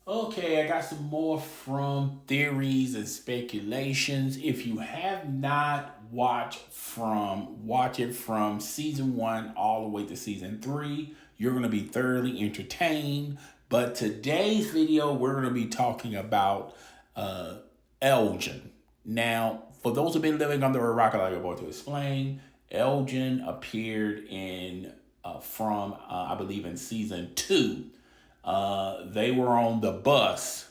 Okay, I got some more from theories and speculations. If you have not watch it from season 1 all the way to season 3. You're going to be thoroughly entertained. But today's video, we're going to be talking about Elgin. Now, for those who've been living under a rock, I'd like about to explain. Elgin appeared in from I believe in season 2. They were on the bus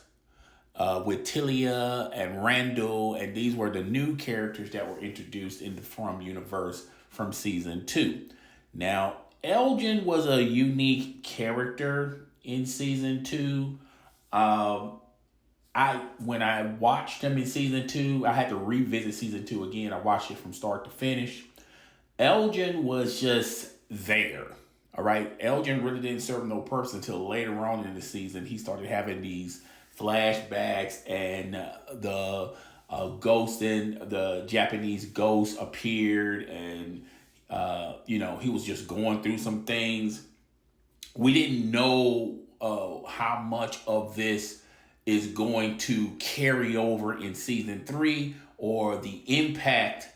with Tilia and Randall, and these were the new characters that were introduced in the From universe from season 2. Now, Elgin was a unique character in season 2. I when I watched him in season 2, I had to revisit season 2 again. I watched it from start to finish. Elgin was just there. All right. Elgin really didn't serve no purpose until later on in the season. He started having these flashbacks, and ghost and the Japanese ghost appeared, and he was just going through some things. We didn't know how much of this is going to carry over in season 3, or the impact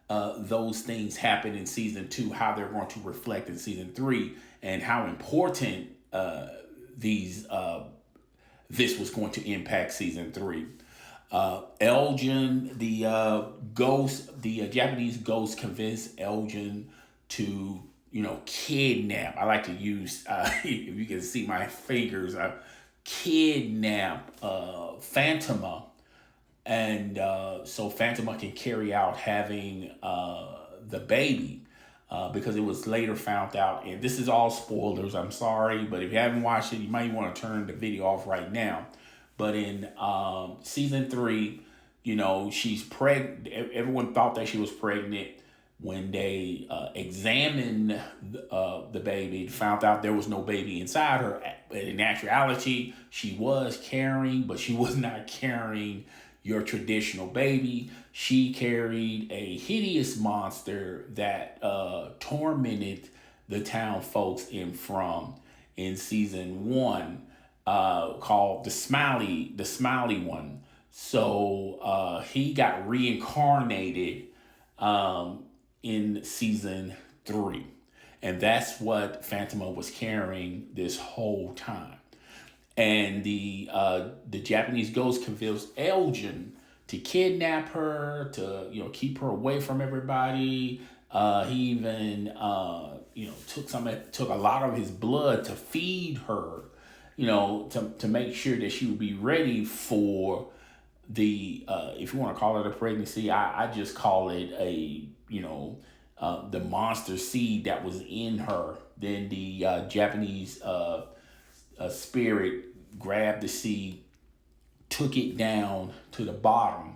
those things happen in season 2, how they're going to reflect in season 3, and how important these this was going to impact season 3. Elgin, the Japanese ghost, convinced Elgin to kidnap. I like to use if you can see my fingers, kidnap Phantoma, and so Phantoma can carry out having the baby, because it was later found out, and this is all spoilers, I'm sorry, but if you haven't watched it, you might want to turn the video off right now. But in season 3, she's pregnant. Everyone thought that she was pregnant. When they examined the baby, found out there was no baby inside her. In actuality, she was carrying, but she was not carrying your traditional baby. She carried a hideous monster that tormented the town folks in season 1, called the Smiley one. So he got reincarnated in season 3. And that's what Phantoma was carrying this whole time. And the Japanese ghost convinced Elgin to kidnap her, to keep her away from everybody. He even took a lot of his blood to feed her, to make sure that she would be ready for the if you want to call it a pregnancy. I just call it the monster seed that was in her. Then the Japanese spirit grabbed the seed, took it down to the bottom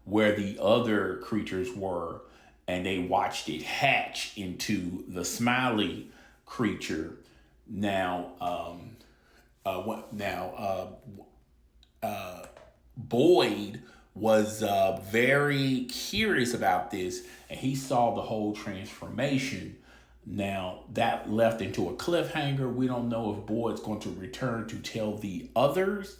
where the other creatures were, and they watched it hatch into the Smiley creature. Boyd was very curious about this, and he saw the whole transformation. Now, that left into a cliffhanger. We don't know if Boyd's going to return to tell the others.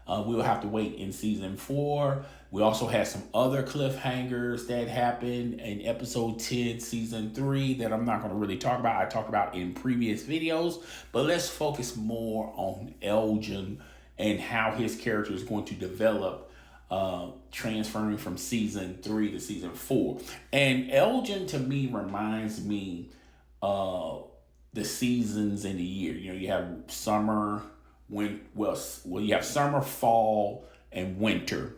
We'll have to wait in season 4. We also had some other cliffhangers that happened in episode 10, season 3, that I'm not going to really talk about. I talked about in previous videos, but let's focus more on Elgin and how his character is going to develop, transferring from season 3 to season 4. And Elgin, to me, reminds me the seasons in the year. You have summer, you have summer, fall, and winter.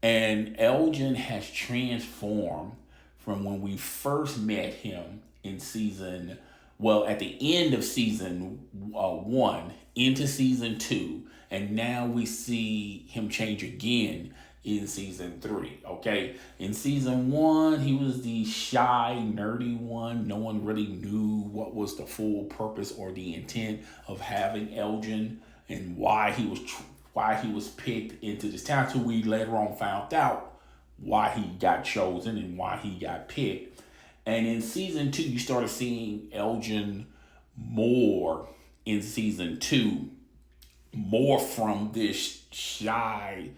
And Elgin has transformed from when we first met him in at the end of season 1 into season 2, and now we see him change again in season 3. Okay, in season 1, he was the shy, nerdy one. No one really knew what was the full purpose or the intent of having Elgin, and why he was picked into this town. Till we later on found out why he got chosen and why he got picked. And in season 2, you started seeing Elgin more in season 2. more from this shy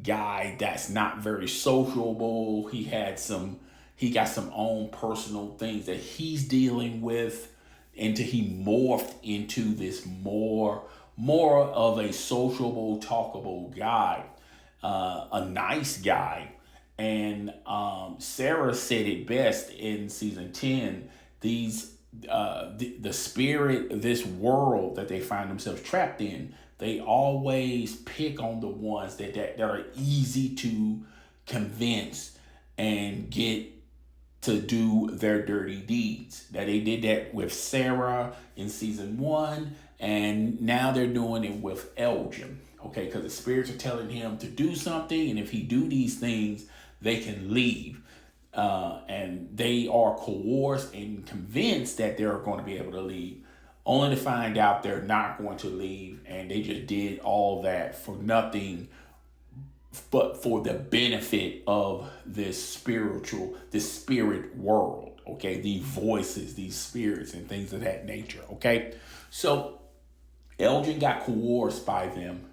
guy that's not very sociable. He got some own personal things that he's dealing with, until he morphed into this more of a sociable, talkable guy, a nice guy. And Sarah said it best in season 10. The spirit, this world that they find themselves trapped in, they always pick on the ones that are easy to convince and get to do their dirty deeds. That they did that with Sarah in season 1, and now they're doing it with Elgin. Okay, because the spirits are telling him to do something, and if he do these things, they can leave. And they are coerced and convinced that they're going to be able to leave, only to find out they're not going to leave, and they just did all that for nothing, but for the benefit of this spirit world. Okay, these voices, these spirits, and things of that nature. Okay, so Elgin got coerced by them,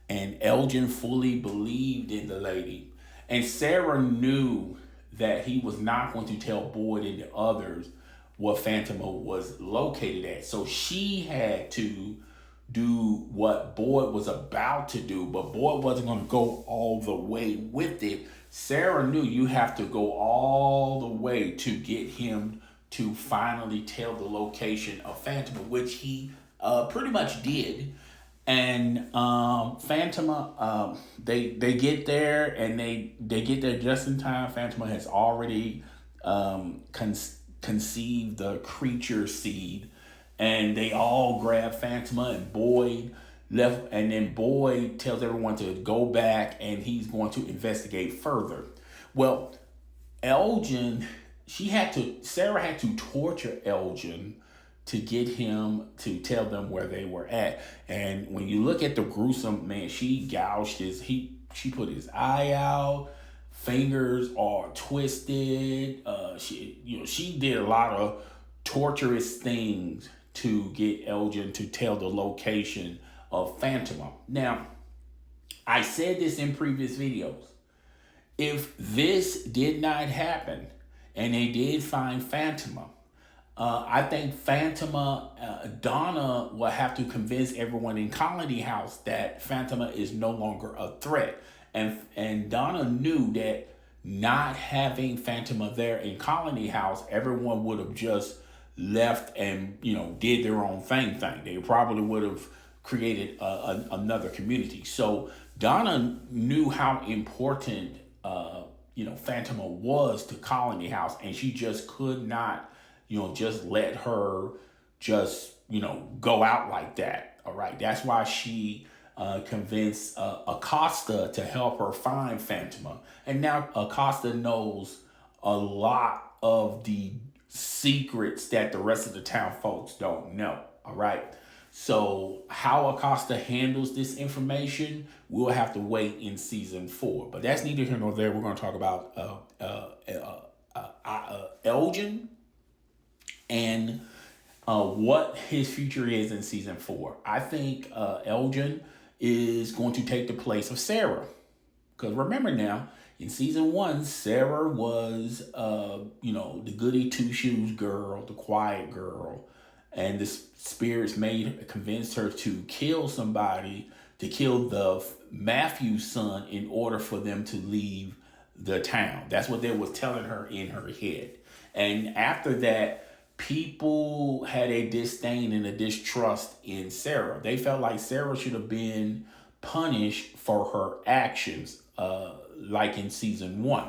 and Elgin fully believed in the lady. And Sarah knew that he was not going to tell Boyd and the others what Phantoma was located at. So she had to do what Boyd was about to do, but Boyd wasn't going to go all the way with it. Sarah knew you have to go all the way to get him to finally tell the location of Phantoma, which he pretty much did. And Phantoma, they get there, and they get there just in time. Phantoma has already conceived the creature seed, and they all grab Phantoma, and Boyd left, and then Boyd tells everyone to go back, and he's going to investigate further. Well, Elgin, Sarah had to torture Elgin to get him to tell them where they were at. And when you look at the gruesome, man, she gouged she put his eye out, fingers are twisted. She did a lot of torturous things to get Elgin to tell the location of Phantoma. Now, I said this in previous videos. If this did not happen and they did find Phantoma, I think Donna will have to convince everyone in Colony House that Phantoma is no longer a threat. And Donna knew that not having Phantoma there in Colony House, everyone would have just left and, did their own thing. They probably would have created another community. So Donna knew how important, Phantoma was to Colony House, and she just could not, just let her go out like that. All right. That's why she convinced Acosta to help her find Phantoma. And now Acosta knows a lot of the secrets that the rest of the town folks don't know. All right. So how Acosta handles this information, we'll have to wait in season 4. But that's neither here nor there. We're going to talk about Elgin and what his future is in season 4. I think Elgin is going to take the place of Sarah. Because remember now, in season 1, Sarah was, the goody two-shoes girl, the quiet girl. And the spirits convinced her to kill somebody, to kill the Matthew's son in order for them to leave the town. That's what they was telling her in her head. And after that, people had a disdain and a distrust in Sarah. They felt like Sarah should have been punished for her actions, like in season 1.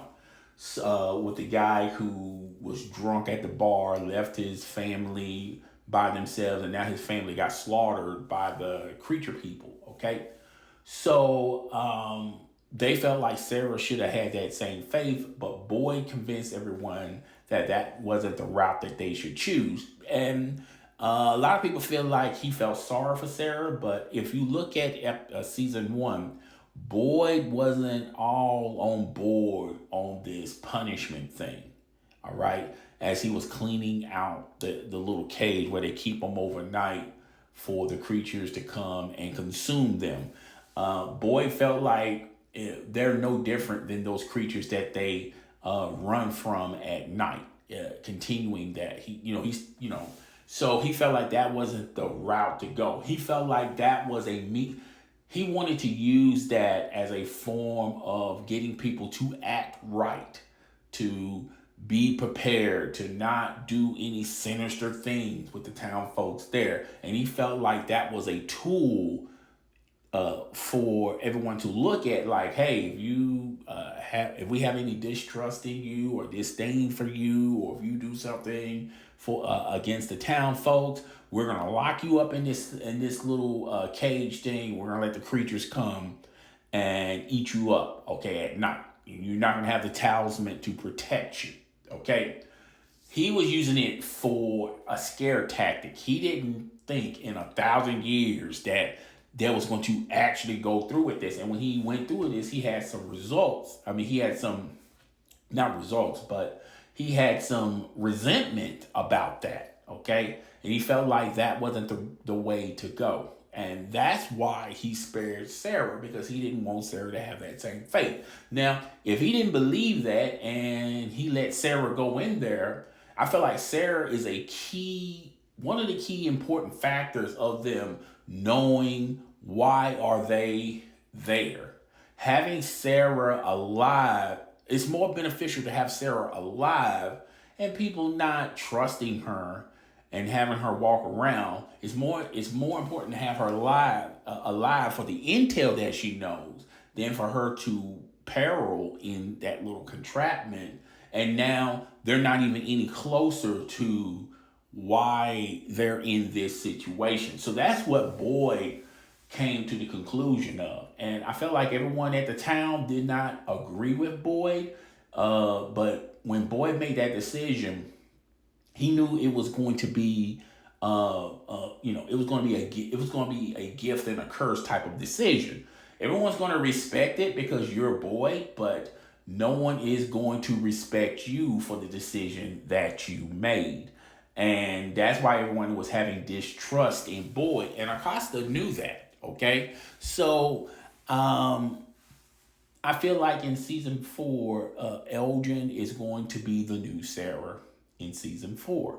With the guy who was drunk at the bar, left his family by themselves, and now his family got slaughtered by the creature people. Okay, so they felt like Sarah should have had that same faith, but Boyd convinced everyone that wasn't the route that they should choose. And a lot of people feel like he felt sorry for Sarah, but if you look at season 1, Boyd wasn't all on board on this punishment thing. All right, as he was cleaning out the little cage where they keep them overnight for the creatures to come and consume them. Boyd felt like they're no different than those creatures that they run from at night. Continuing that, so he felt like that wasn't the route to go. He felt like that was he wanted to use that as a form of getting people to act right, to be prepared, to not do any sinister things with the town folks there. And he felt like that was a tool for everyone to look at, like, hey, if we have any distrust in you or disdain for you, or if you do something for against the town folks, we're gonna lock you up in this little cage thing. We're gonna let the creatures come and eat you up, okay, at night. You're not gonna have the talisman to protect you, okay. He was using it for a scare tactic. He didn't think in 1,000 years that was going to actually go through with this. And when he went through with this, he had some results. I mean, he had some, not results, but he had some resentment about that, okay? And he felt like that wasn't the way to go. And that's why he spared Sarah, because he didn't want Sarah to have that same fate. Now, if he didn't believe that and he let Sarah go in there, I feel like Sarah is one of the key important factors of them knowing why are they there. Having Sarah alive, it's more beneficial to have Sarah alive and people not trusting her and having her walk around. It's more important to have her alive for the intel that she knows than for her to peril in that little entrapment. And now they're not even any closer to why they're in this situation. So that's what Boyd came to the conclusion of. And I felt like everyone at the town did not agree with Boyd. But when Boyd made that decision, he knew it was going to be, it was going to be a gift and a curse type of decision. Everyone's going to respect it because you're Boyd, but no one is going to respect you for the decision that you made. And that's why everyone was having distrust in Boyd. And Acosta knew that, okay? So I feel like in season 4, Elgin is going to be the new Sarah in season 4.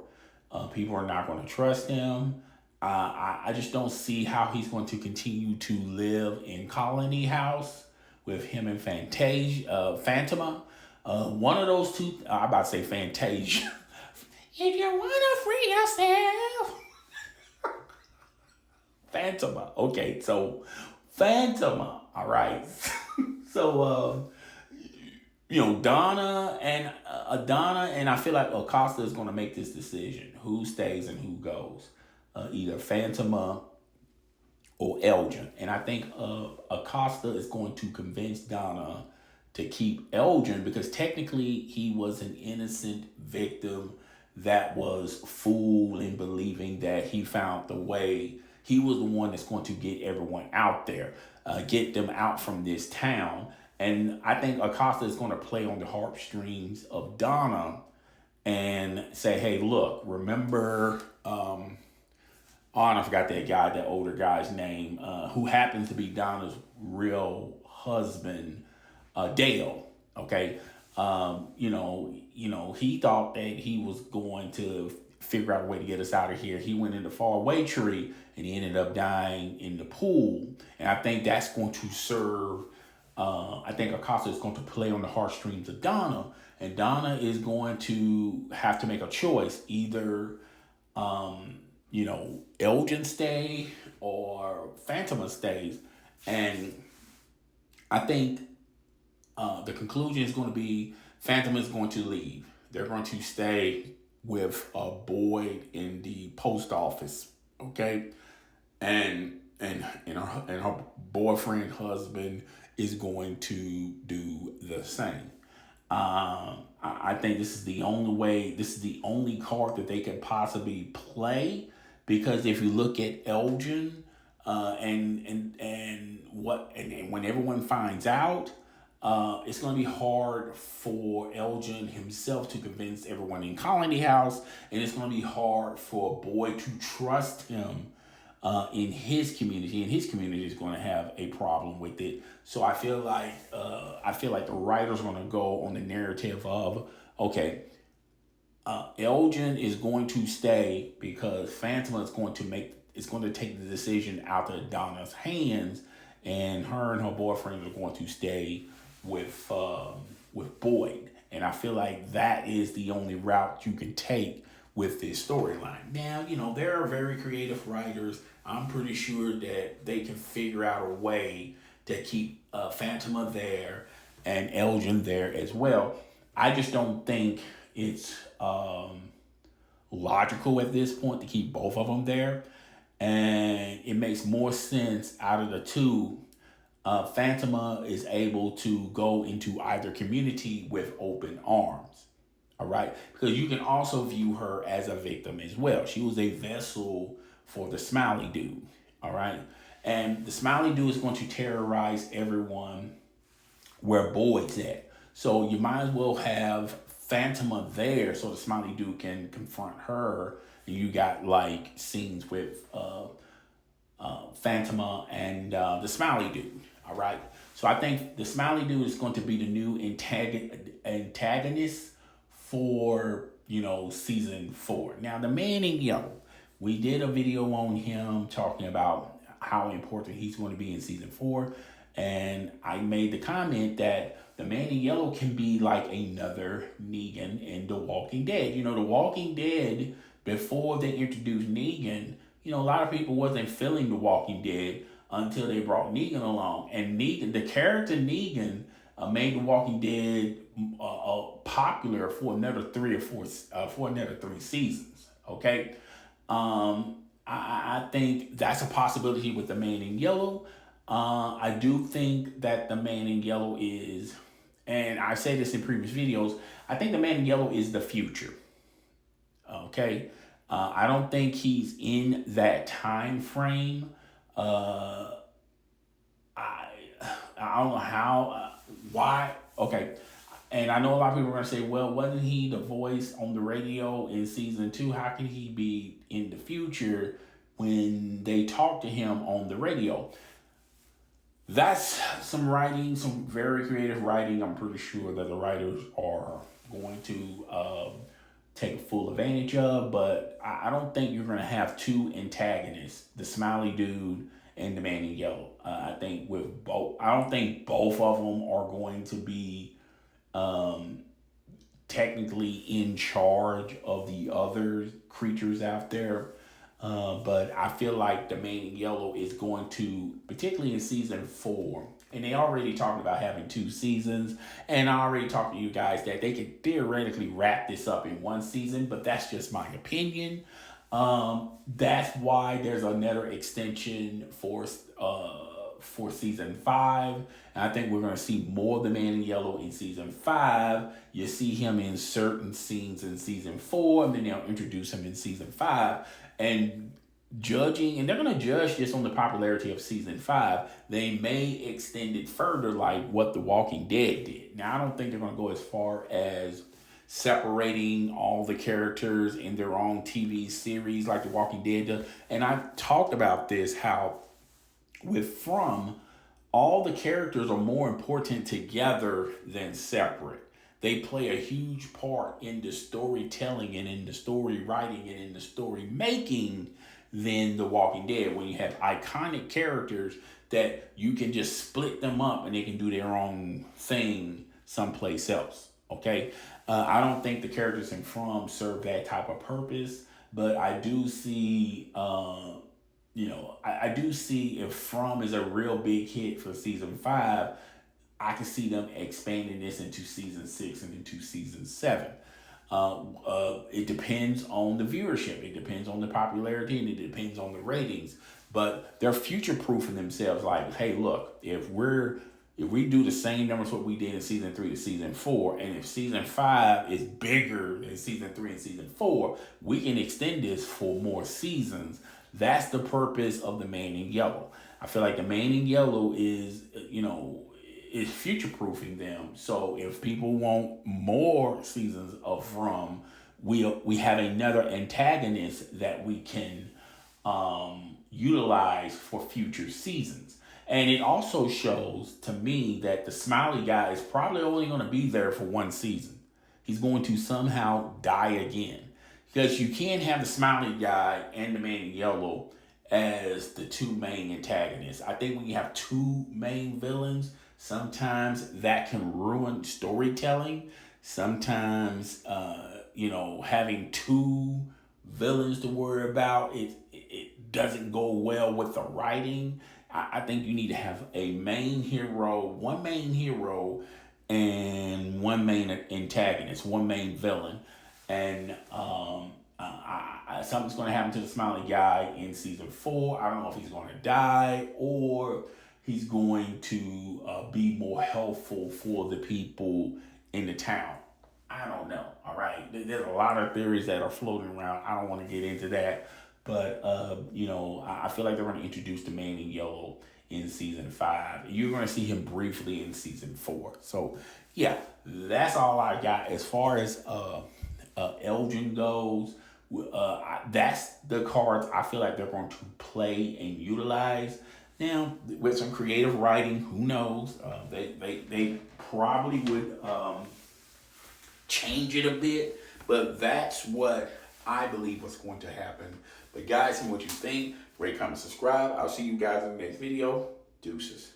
People are not going to trust him. I just don't see how he's going to continue to live in Colony House with him and Phantoma. One of those two, I'm about to say Fantasia. If you want to free yourself. Phantoma. Okay, so Phantoma, all right. So, Donna and I feel like Acosta is going to make this decision. Who stays and who goes. Either Phantoma or Elgin. And I think Acosta is going to convince Donna to keep Elgin because technically he was an innocent victim that was fooled in believing that he found the way. He was the one that's going to get everyone out there, get them out from this town. And I think Acosta is going to play on the heartstrings of Donna and say, hey, look, remember... I forgot that older guy's name, who happens to be Donna's real husband, Dale. Okay, he thought that he was going to figure out a way to get us out of here. He went in the faraway tree and he ended up dying in the pool. And I think that's going to serve. I think Acosta is going to play on the heartstrings of Donna, and Donna is going to have to make a choice, either. Elgin stay or Phantoma stays. And I think the conclusion is going to be Phantoma is going to leave. They're going to stay with Boyd in the post office, okay? And her boyfriend, husband is going to do the same. I think this is the only card that they can possibly play, because if you look at Elgin, and when everyone finds out, it's going to be hard for Elgin himself to convince everyone in Colony House, and it's going to be hard for Boyd to trust him in his community, and his community is going to have a problem with it. So I feel like the writers are going to go on the narrative of, okay, Elgin is going to stay because Phantom is going to take the decision out of Donna's hands, and her and her boyfriend are going to stay with Boyd. And I feel like that is the only route you can take with this storyline. Now, there are very creative writers. I'm pretty sure that they can figure out a way to keep Phantoma there and Elgin there as well. I just don't think it's logical at this point to keep both of them there. And it makes more sense out of the two. Phantoma is able to go into either community with open arms. All right. Because you can also view her as a victim as well. She was a vessel for the Smiley Dude. All right. And the Smiley Dude is going to terrorize everyone where Boyd's at. So you might as well have Phantoma there so the Smiley Dude can confront her. And you got like scenes with Phantoma and the Smiley Dude. All right. So I think the Smiley Dude is going to be the new antagonist for, season 4. Now, the man in yellow, we did a video on him talking about how important he's going to be in season 4. And I made the comment that the man in yellow can be like another Negan in The Walking Dead. The Walking Dead, before they introduced Negan, a lot of people wasn't feeling The Walking Dead until they brought Negan along. And Negan, the character Negan, made The Walking Dead popular for another 3 seasons. Okay, I think that's a possibility with the Man in Yellow. I do think that the Man in Yellow is, and I say this in previous videos, I think the Man in Yellow is the future. Okay, I don't think he's in that time frame. I don't know how, why. Okay. And I know a lot of people are going to say, well, wasn't he the voice on the radio in season 2? How can he be in the future when they talk to him on the radio? That's some writing, some very creative writing. I'm pretty sure that the writers are going to take full advantage of, but I don't think you're going to have two antagonists, the Smiley Dude and the Man in Yellow. I don't think both of them are going to be technically in charge of the other creatures out there. But I feel like the Man in Yellow is going to, particularly in season 4, and they already talked about having 2 seasons, and I already talked to you guys that they could theoretically wrap this up in 1 season, but that's just my opinion. That's why there's another extension for season 5. And I think we're going to see more of the Man in Yellow in season 5. You see him in certain scenes in season 4, and then they'll introduce him in season 5. And they're going to judge just on the popularity of season 5. They may extend it further, like what The Walking Dead did. Now, I don't think they're going to go as far as separating all the characters in their own TV series like The Walking Dead does. And I've talked about this, how with From, all the characters are more important together than separate. They play a huge part in the storytelling and in the story writing and in the story making than The Walking Dead, when you have iconic characters that you can just split them up and they can do their own thing someplace else. Okay, I don't think the characters in From serve that type of purpose, but I do see, I do see if From is a real big hit for season 5, I can see them expanding this into season 6 and into season 7. It depends on the viewership, it depends on the popularity, and it depends on the ratings. But they're future-proofing themselves. Like, hey, look, if we do the same numbers what we did in season 3 to season 4, and if season 5 is bigger than season 3 and season 4, we can extend this for more seasons. That's the purpose of the Man in Yellow. I feel like the Man in Yellow is future-proofing them. So if people want more seasons of From, we have another antagonist that we can utilized for future seasons. And it also shows to me that the Smiley guy is probably only going to be there for one season. He's going to somehow die again. Because you can't have the Smiley guy and the man in yellow as the two main antagonists. I think when you have two main villains, sometimes that can ruin storytelling. Sometimes, having two villains to worry about, it doesn't go well with the writing. I think you need to have a main hero, one main hero, and one main antagonist, one main villain. And something's going to happen to the Smiley guy in season 4. I don't know if he's going to die or he's going to be more helpful for the people in the town. I don't know. All right. There's a lot of theories that are floating around. I don't want to get into that. But, I feel like they're going to introduce the man in yellow in season 5. You're going to see him briefly in season 4. So, yeah, that's all I got as far as Elgin goes. That's the cards I feel like they're going to play and utilize. Now, with some creative writing, who knows? They probably would change it a bit, but that's what I believe was going to happen. But guys, see what you think. Rate, comment, subscribe. I'll see you guys in the next video. Deuces.